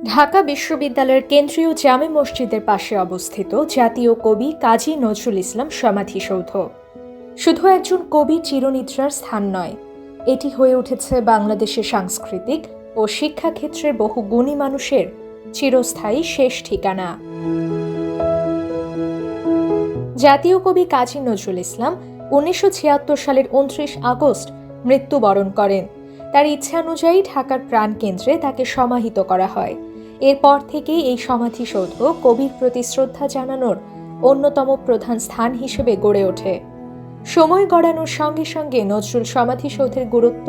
ঢাকা বিশ্ববিদ্যালয়ের কেন্দ্রীয় জামে মসজিদের পাশে অবস্থিত জাতীয় কবি কাজী নজরুল ইসলাম সমাধিসৌধ শুধু একজন কবির চিরনিদ্রার স্থান নয়, এটি হয়ে উঠেছে বাংলাদেশের সাংস্কৃতিক ও শিক্ষাক্ষেত্রের বহু গুণী মানুষের চিরস্থায়ী শেষ ঠিকানা। জাতীয় কবি কাজী নজরুল ইসলাম 1976 সালের 29 আগস্ট মৃত্যুবরণ করেন। তার ইচ্ছানুযায়ী ঢাকার প্রাণকেন্দ্রে তাকে সমাহিত করা হয়। এরপর থেকেই এই সমাধিসৌধ কবির প্রতি শ্রদ্ধা জানানোর অন্যতম প্রধান স্থান হিসেবে গড়ে ওঠে। সময় গড়ানোর সঙ্গে সঙ্গে নজরুল সমাধিসৌধের গুরুত্ব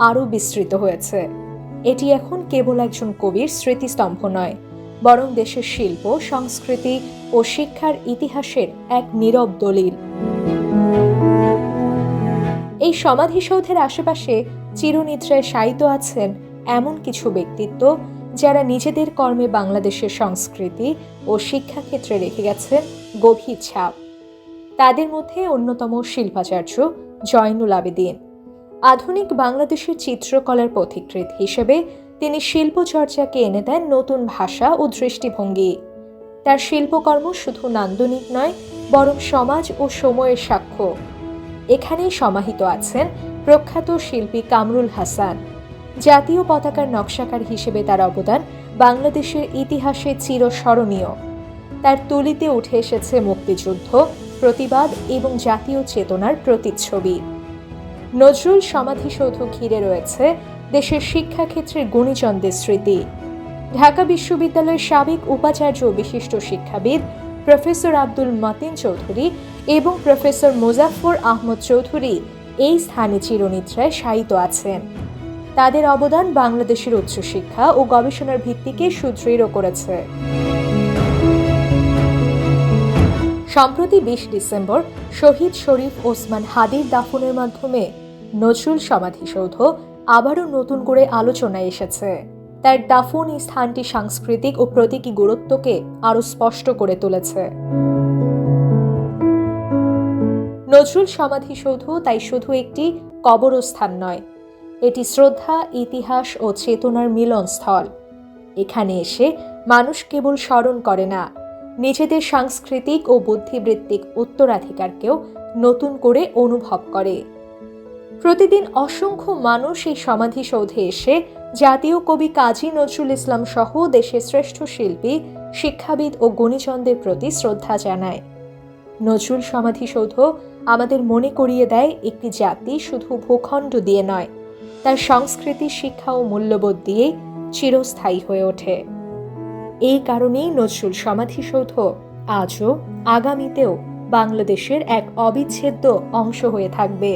আরও বিস্তৃত হয়েছে। এটি এখন কেবল একজন কবির স্মৃতিস্তম্ভ নয়, বরং দেশের শিল্প, সংস্কৃতি ও শিক্ষার ইতিহাসের এক নীরব দলিল। এই সমাধিসৌধের আশেপাশে চিরনিদ্রায় শায়িত আছেন এমন কিছু ব্যক্তিত্ব যারা নিজেদের কর্মে বাংলাদেশের সংস্কৃতি ও শিক্ষাক্ষেত্রে রেখে গেছেন গভীর ছাপ। তাদের মধ্যে অন্যতম শিল্পাচার্য জয়নুল আবেদিন। আধুনিক বাংলাদেশের চিত্রকলার পথিকৃৎ হিসেবে তিনি শিল্পচর্চাকে এনে দেন নতুন ভাষা ও দৃষ্টিভঙ্গি। তার শিল্পকর্ম শুধু নান্দনিক নয়, বরং সমাজ ও সময়ের সাক্ষ্য। এখানেই সমাহিত আছেন প্রখ্যাত শিল্পী কামরুল হাসান। জাতীয় পতাকার নকশাকার হিসেবে তার অবদান বাংলাদেশের ইতিহাসে চিরস্মরণীয়। তার তুলিতে উঠে এসেছে মুক্তিযুদ্ধ, প্রতিবাদ এবং জাতীয় চেতনার প্রতিচ্ছবি। নজরুল সমাধিসৌধ ঘিরে রয়েছে দেশের শিক্ষাক্ষেত্রের গুণীজনদের স্মৃতি। ঢাকা বিশ্ববিদ্যালয়ের সাবেক উপাচার্য বিশিষ্ট শিক্ষাবিদ প্রফেসর আব্দুল মতিন চৌধুরী এবং প্রফেসর মোজাফফর আহমদ চৌধুরী এই স্থানে চিরনিদ্রায় শায়িত আছেন। তাদের অবদান বাংলাদেশের উচ্চশিক্ষা ও গবেষণার ভিত্তিকে সুদৃঢ় করেছে। সম্প্রতি 20 ডিসেম্বর শহীদ শরীফ ওসমান হাদির দাফনের মাধ্যমে নজরুল সমাধিসৌধ আবারও নতুন করে আলোচনায় এসেছে। তার দাফন এই স্থানটি সাংস্কৃতিক ও প্রতীকী গুরুত্বকে আরও স্পষ্ট করে তুলেছে। নজরুল সমাধিসৌধ তাই শুধু একটি কবরস্থান নয়, এটি শ্রদ্ধা, ইতিহাস ও চেতনার মিলনস্থল। এখানে এসে মানুষ কেবল স্মরণ করে না, নিজেদের সাংস্কৃতিক ও বুদ্ধিবৃত্তিক উত্তরাধিকারকেও নতুন করে অনুভব করে। প্রতিদিন অসংখ্য মানুষ এই সমাধিসৌধে এসে জাতীয় কবি কাজী নজরুল ইসলাম সহ দেশের শ্রেষ্ঠ শিল্পী, শিক্ষাবিদ ও গুণীজনদের প্রতি শ্রদ্ধা জানায়। নজরুল সমাধিসৌধ আমাদের মনে করিয়ে দেয় একটি জাতি শুধু ভূখণ্ড দিয়ে নয়, তার সংস্কৃতি, শিক্ষা ও মূল্যবোধ দিয়েই চিরস্থায়ী হয়ে ওঠে। এই কারণেই নজরুল সমাধিসৌধ আজও আগামীতেও বাংলাদেশের এক অবিচ্ছেদ্য অংশ হয়ে থাকবে।